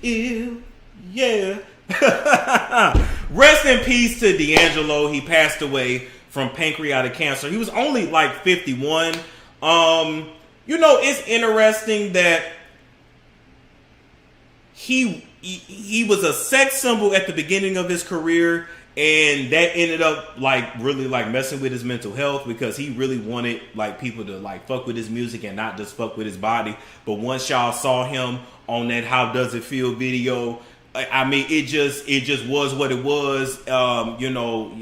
Ew, yeah. Rest in peace to Dangelo. He passed away from pancreatic cancer. He was only like 51. You know, it's interesting that he was a sex symbol at the beginning of his career, and that ended up like really like messing with his mental health, because he really wanted like people to like fuck with his music and not just fuck with his body. But once y'all saw him on that How Does It Feel video, I mean, it just was what it was. You know,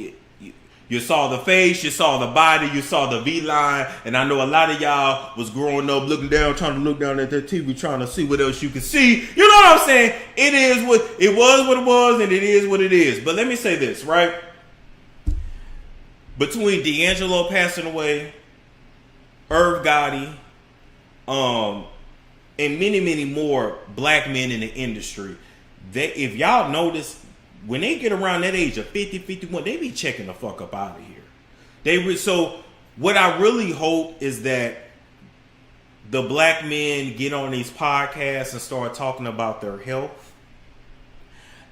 you saw the face, you saw the body, you saw the V-line, and I know a lot of y'all was growing up looking down, trying to look down at that TV, trying to see what else you could see. You know what I'm saying? It is what it was, and it is what it is. But let me say this, right? Between Dangelo passing away, Irv Gotti, and many, many more black men in the industry, if y'all notice, when they get around that age of 50, 51, they be checking the fuck up out of here. So what I really hope is that the black men get on these podcasts and start talking about their health,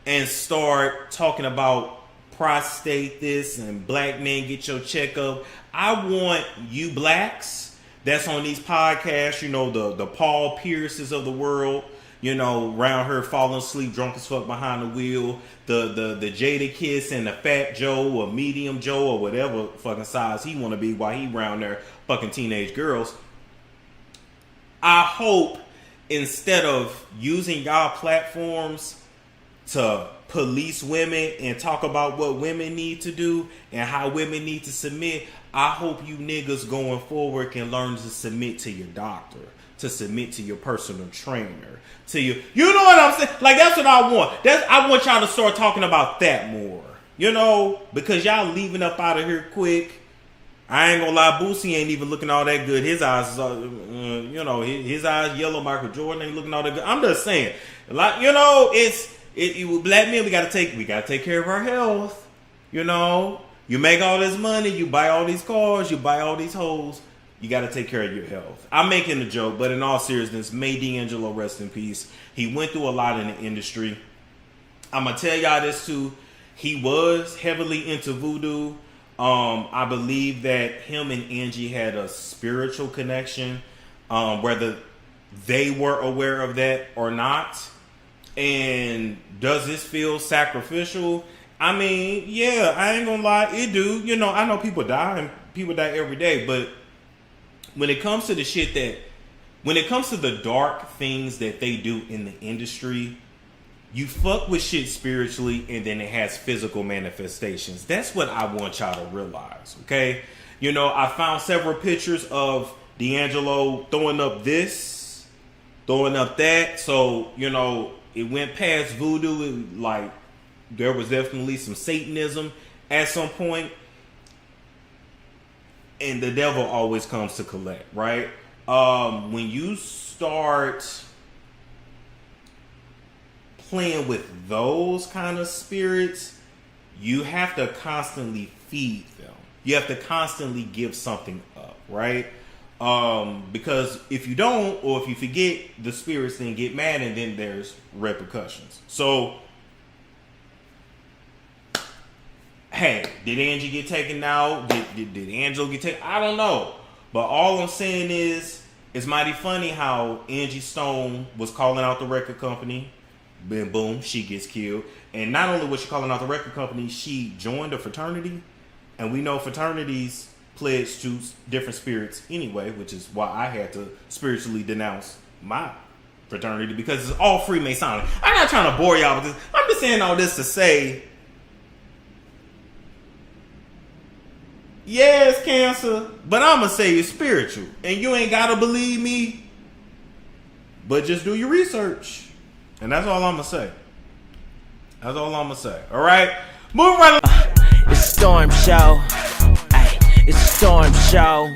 and start talking about prostate this, and black men get your checkup. I want you blacks that's on these podcasts, you know, the Paul Pierces of the world, you know, around her falling asleep drunk as fuck behind the wheel, the Jada Kiss and the Fat Joe or Medium Joe or whatever fucking size he want to be while he around there fucking teenage girls. I hope instead of using y'all platforms to police women and talk about what women need to do and how women need to submit, I hope you niggas going forward can learn to submit to your doctor, to submit to your personal trainer, to you know what I'm saying? Like, that's what I want. I want y'all to start talking about that more, you know, because y'all leaving up out of here quick. I ain't gonna lie, Boosie ain't even looking all that good. His eyes, you know, his eyes yellow. Michael Jordan ain't looking all that good. I'm just saying, like, you know, black men, we gotta take care of our health. You know, you make all this money, you buy all these cars, you buy all these hoes. You got to take care of your health. I'm making a joke, but in all seriousness, may Dangelo rest in peace. He went through a lot in the industry. I'm going to tell y'all this too. He was heavily into voodoo. I believe that him and Angie had a spiritual connection, whether they were aware of that or not. And does this feel sacrificial? I mean, yeah, I ain't going to lie. It do. You know, I know people die, and people die every day, but when it comes to when it comes to the dark things that they do in the industry, you fuck with shit spiritually and then it has physical manifestations. That's what I want y'all to realize, okay? You know, I found several pictures of Dangelo throwing up this, throwing up that. So, you know, it went past voodoo. Like, there was definitely some Satanism at some point. And the devil always comes to collect, right? When you start playing with those kind of spirits, you have to constantly feed them. You have to constantly give something up, right? Because if you don't, or if you forget, the spirits then get mad, and then there's repercussions. So, hey, did Angie get taken out? Did Angelo get taken? I don't know. But all I'm saying is, it's mighty funny how Angie Stone was calling out the record company. Then boom, she gets killed. And not only was she calling out the record company, she joined a fraternity. And we know fraternities pledge to different spirits anyway, which is why I had to spiritually denounce my fraternity, because it's all Freemasonic. I'm not trying to bore y'all with this. I'm just saying all this to say, yeah, it's cancer, but I'm going to say it's spiritual. And you ain't got to believe me, but just do your research. And that's all I'm going to say. That's all I'm going to say. All right? Move right along. It's Storm Show. Ay, it's Storm Show.